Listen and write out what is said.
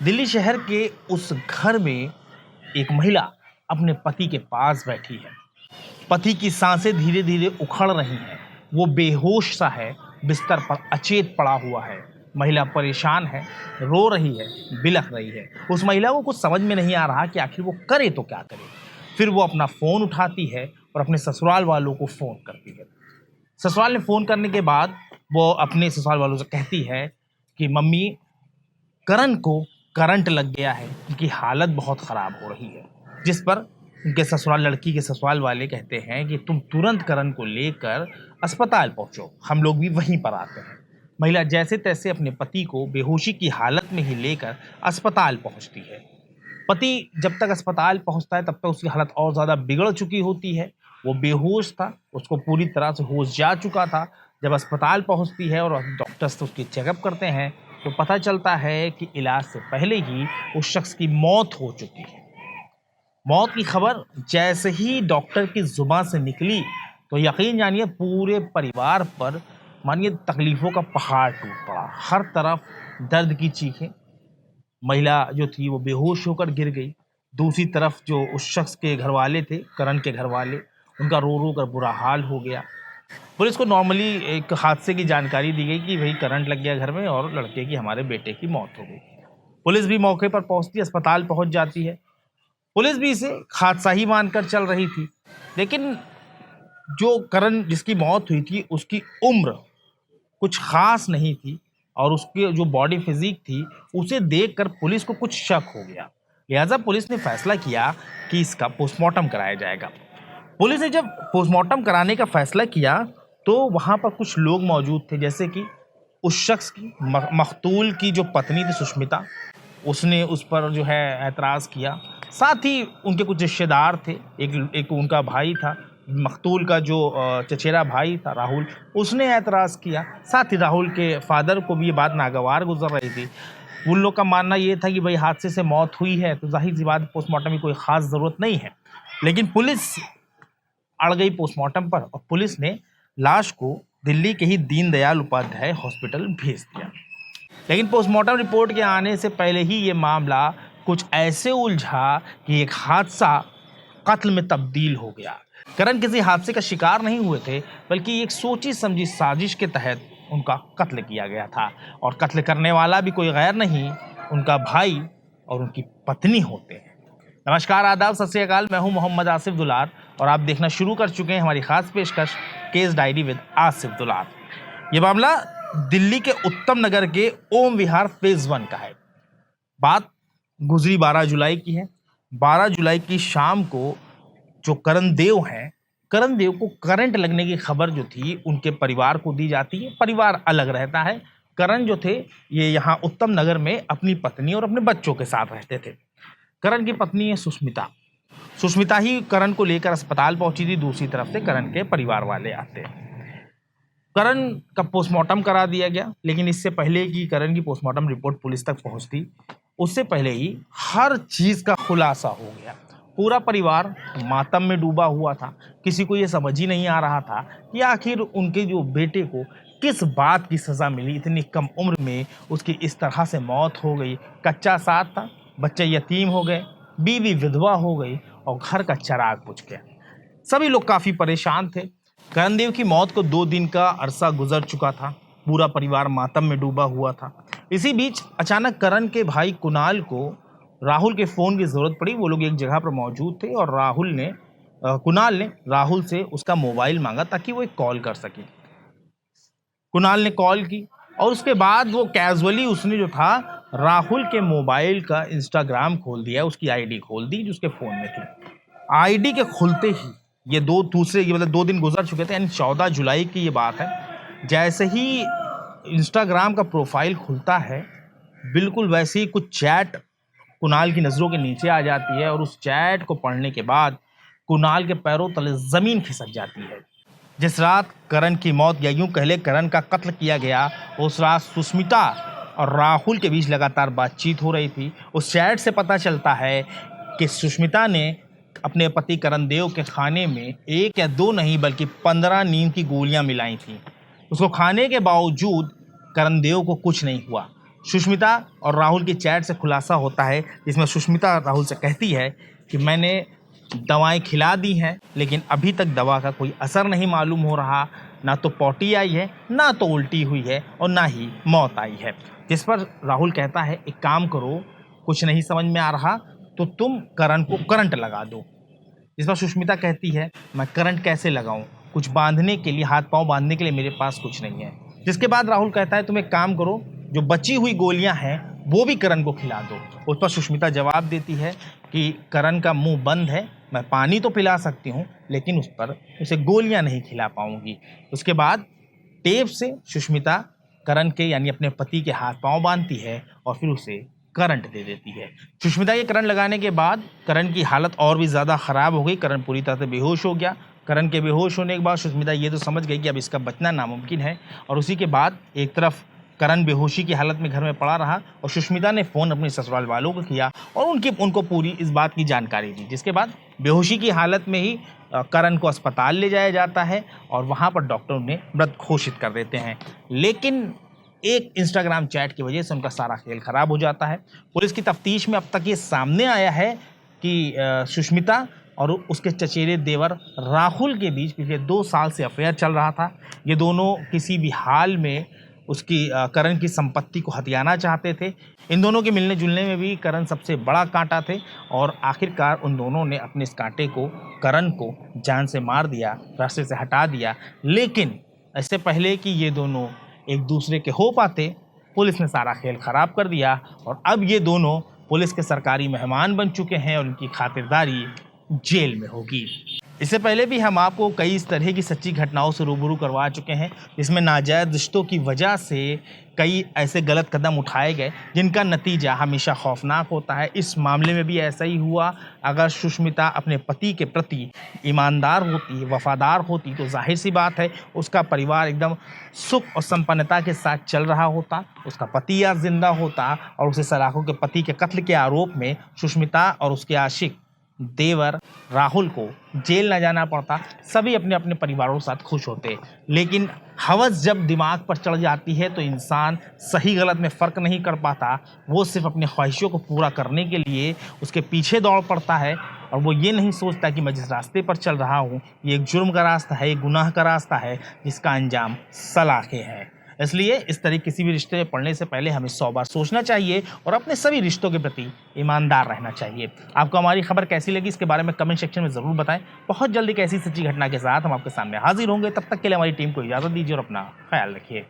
दिल्ली शहर के उस घर में एक महिला अपने पति के पास बैठी है। पति की सांसें धीरे धीरे उखड़ रही हैं। वो बेहोश सा है, बिस्तर पर अचेत पड़ा हुआ है। महिला परेशान है, रो रही है, बिलख रही है। उस महिला को कुछ समझ में नहीं आ रहा कि आखिर वो करे तो क्या करे। फिर वो अपना फ़ोन उठाती है और अपने ससुराल वालों को फ़ोन करती है। ससुराल ने फ़ोन करने के बाद वो अपने ससुराल वालों से कहती है कि मम्मी, करण को करंट लग गया है, उनकी हालत बहुत ख़राब हो रही है। जिस पर उनके ससुराल लड़की के ससुराल वाले कहते हैं कि तुम तुरंत करण को लेकर अस्पताल पहुंचो, हम लोग भी वहीं पर आते हैं। महिला जैसे तैसे अपने पति को बेहोशी की हालत में ही लेकर अस्पताल पहुंचती है। पति जब तक अस्पताल पहुंचता है तब तक उसकी हालत और ज़्यादा बिगड़ चुकी होती है। वो बेहोश था, उसको पूरी तरह से होश जा चुका था। जब अस्पताल पहुंचती है और डॉक्टर्स उसकी चेकअप करते हैं तो पता चलता है कि इलाज से पहले ही उस शख्स की मौत हो चुकी है। मौत की खबर जैसे ही डॉक्टर की जुबान से निकली तो यकीन जानिए पूरे परिवार पर मानिए तकलीफ़ों का पहाड़ टूट पड़ा। हर तरफ दर्द की चीखें। महिला जो थी वो बेहोश होकर गिर गई। दूसरी तरफ जो उस शख्स के घर वाले थे, करण के घर वाले, उनका रो रो कर बुरा हाल हो गया। पुलिस को नॉर्मली एक हादसे की जानकारी दी गई कि भाई करंट लग गया घर में और लड़के की, हमारे बेटे की मौत हो गई। पुलिस भी मौके पर पहुंचती, अस्पताल पहुंच जाती है। पुलिस भी इसे हादसा ही मानकर चल रही थी। लेकिन जो करण जिसकी मौत हुई थी उसकी उम्र कुछ खास नहीं थी और उसकी जो बॉडी फिजिक थी उसे देखकर पुलिस को कुछ शक हो गया। लिहाजा पुलिस ने फैसला किया कि इसका पोस्टमार्टम कराया जाएगा। पुलिस ने जब पोस्टमार्टम कराने का फैसला किया तो वहाँ पर कुछ लोग मौजूद थे, जैसे कि उस शख्स की मकतूल की जो पत्नी थी सुष्मिता, उसने उस पर जो है ऐतराज़ किया। साथ ही उनके कुछ रिश्तेदार थे, एक उनका भाई था, मकतूल का जो चचेरा भाई था राहुल, उसने ऐतराज़ किया। साथ ही राहुल के फादर को भी ये बात नागवार गुजर रही थी। उन लोग का मानना ये था कि भाई हादसे से मौत हुई है तो जाहिर सी बात पोस्टमार्टम की कोई ख़ास ज़रूरत नहीं है। लेकिन पुलिस अड़ गई पोस्टमार्टम पर और पुलिस ने लाश को दिल्ली के ही दीनदयाल उपाध्याय हॉस्पिटल भेज दिया। लेकिन पोस्टमार्टम रिपोर्ट के आने से पहले ही ये मामला कुछ ऐसे उलझा कि एक हादसा कत्ल में तब्दील हो गया। करण किसी हादसे का शिकार नहीं हुए थे, बल्कि एक सोची समझी साजिश के तहत उनका कत्ल किया गया था। और कत्ल करने वाला भी कोई गैर नहीं, उनका भाई और उनकी पत्नी होते हैं। नमस्कार, आदाब, सत श्री अकाल। मैं हूं मोहम्मद आसिफ दुलार और आप देखना शुरू कर चुके हैं हमारी खास पेशकश केस डायरी विद आसिफ दुलार। ये मामला दिल्ली के उत्तम नगर के ओम विहार फेज 1 का है। बात गुजरी 12 जुलाई की है। 12 जुलाई की शाम को जो करण देव हैं, करण देव को करंट लगने की खबर जो थी उनके परिवार को दी जाती है। परिवार अलग रहता है। करण जो थे ये यहाँ उत्तम नगर में अपनी पत्नी और अपने बच्चों के साथ रहते थे। करण की पत्नी है सुष्मिता। सुष्मिता ही करण को लेकर अस्पताल पहुंची थी। दूसरी तरफ से करण के परिवार वाले आते हैं। करण का पोस्टमार्टम करा दिया गया, लेकिन इससे पहले कि करण की पोस्टमार्टम रिपोर्ट पुलिस तक पहुंचती, उससे पहले ही हर चीज का खुलासा हो गया। पूरा परिवार मातम में डूबा हुआ था। किसी को ये समझ ही नहीं आ रहा था कि आखिर उनके जो बेटे को किस बात की सज़ा मिली। इतनी कम उम्र में उसकी इस तरह से मौत हो गई। कच्चा साथ था, बच्चे यतीम हो गए, बीवी विधवा हो गई और घर का चिराग बुझ गया। सभी लोग काफ़ी परेशान थे। करणदेव की मौत को 2 दिन का अरसा गुजर चुका था। पूरा परिवार मातम में डूबा हुआ था। इसी बीच अचानक करण के भाई कुणाल को राहुल के फ़ोन की ज़रूरत पड़ी। वो लोग एक जगह पर मौजूद थे और कुणाल ने राहुल से उसका मोबाइल मांगा ताकि वो एक कॉल कर सके। कुणाल ने कॉल की और उसके बाद वो कैजुअली उसने जो था राहुल के मोबाइल का इंस्टाग्राम खोल दिया, उसकी आईडी खोल दी जो उसके फ़ोन में थी। आईडी के खुलते ही ये 2 दिन गुजर चुके थे, यानी 14 जुलाई की ये बात है। जैसे ही इंस्टाग्राम का प्रोफाइल खुलता है, बिल्कुल वैसे ही कुछ चैट कुणाल की नज़रों के नीचे आ जाती है और उस चैट को पढ़ने के बाद कुणाल के पैरों तले ज़मीन खिसक जाती है। जिस रात करण की मौत या यूं कह ले करण का कत्ल किया गया, उस रात सुष्मिता और राहुल के बीच लगातार बातचीत हो रही थी। उस चैट से पता चलता है कि सुष्मिता ने अपने पति करण देव के खाने में 1 या 2 नहीं बल्कि 15 नींद की गोलियां मिलाई थी। उसको खाने के बावजूद करण देव को कुछ नहीं हुआ। सुष्मिता और राहुल की चैट से खुलासा होता है, जिसमें सुष्मिता राहुल से कहती है कि मैंने दवाएं खिला दी हैं, लेकिन अभी तक दवा का कोई असर नहीं मालूम हो रहा। ना तो पॉटी आई है, ना तो उल्टी हुई है, और ना ही मौत आई है। जिस पर राहुल कहता है, एक काम करो, कुछ नहीं समझ में आ रहा तो तुम करण को करंट लगा दो। इस पर सुष्मिता कहती है, मैं करंट कैसे लगाऊं, कुछ बांधने के लिए, हाथ पांव बांधने के लिए मेरे पास कुछ नहीं है। जिसके बाद राहुल कहता है, तुम एक काम करो, जो बची हुई गोलियां हैं वो भी करण को खिला दो। उस पर सुष्मिता जवाब देती है कि करण का मुंह बंद है, मैं पानी तो पिला सकती हूँ, लेकिन उसे गोलियां नहीं खिला पाऊंगी। उसके बाद टेप से सुष्मिता करण के यानी अपने पति के हाथ पांव बांधती है और फिर उसे करंट दे देती है। सुष्मिता के करंट लगाने के बाद करण की हालत और भी ज़्यादा ख़राब हो गई। करण पूरी तरह से बेहोश हो गया। करण के बेहोश होने के बाद सुष्मिता ये तो समझ गई कि अब इसका बचना नामुमकिन है, और उसी के बाद एक तरफ करण बेहोशी की हालत में घर में पड़ा रहा, और सुष्मिता ने फ़ोन अपने ससुराल वालों को किया और उनको पूरी इस बात की जानकारी दी। जिसके बाद बेहोशी की हालत में ही करण को अस्पताल ले जाया जाता है और वहाँ पर डॉक्टर उन्हें मृत घोषित कर देते हैं। लेकिन एक इंस्टाग्राम चैट की वजह से उनका सारा खेल खराब हो जाता है। पुलिस की तफ्तीश में अब तक ये सामने आया है कि सुष्मिता और उसके चचेरे देवर राहुल के बीच पिछले 2 साल से अफेयर चल रहा था। ये दोनों किसी भी हाल में उसकी करण की संपत्ति को हथियाना चाहते थे। इन दोनों के मिलने जुलने में भी करण सबसे बड़ा कांटा थे, और आखिरकार उन दोनों ने अपने इस कांटे को, करण को, जान से मार दिया, रास्ते से हटा दिया। लेकिन इससे पहले कि ये दोनों एक दूसरे के हो पाते, पुलिस ने सारा खेल खराब कर दिया, और अब ये दोनों पुलिस के सरकारी मेहमान बन चुके हैं और उनकी खातिरदारी जेल में होगी। इससे पहले भी हम आपको कई इस तरह की सच्ची घटनाओं से रूबरू करवा चुके हैं, जिसमें नाजायज़ रिश्तों की वजह से कई ऐसे गलत कदम उठाए गए जिनका नतीजा हमेशा खौफनाक होता है। इस मामले में भी ऐसा ही हुआ। अगर सुष्मिता अपने पति के प्रति ईमानदार होती, वफादार होती, तो जाहिर सी बात है उसका परिवार एकदम सुख और संपन्नता के साथ चल रहा होता, उसका पति आज जिंदा होता, और उसे सलाखों के पति के कत्ल के आरोप में सुष्मिता और उसके आशिक देवर राहुल को जेल न जाना पड़ता। सभी अपने अपने परिवारों के साथ खुश होते। लेकिन हवस जब दिमाग पर चढ़ जाती है तो इंसान सही गलत में फ़र्क नहीं कर पाता। वो सिर्फ अपने ख्वाहिशों को पूरा करने के लिए उसके पीछे दौड़ पड़ता है, और वो ये नहीं सोचता कि मैं जिस रास्ते पर चल रहा हूँ ये एक जुर्म का रास्ता है, एक गुनाह का रास्ता है, जिसका अंजाम सलाखें हैं। इसलिए इस तरह किसी भी रिश्ते में पड़ने से पहले हमें 100 बार सोचना चाहिए और अपने सभी रिश्तों के प्रति ईमानदार रहना चाहिए। आपको हमारी खबर कैसी लगी इसके बारे में कमेंट सेक्शन में ज़रूर बताएं। बहुत जल्दी एक ऐसी सच्ची घटना के साथ हम आपके सामने हाजिर होंगे। तब तक के लिए हमारी टीम को इजाज़त दीजिए और अपना ख्याल रखिए।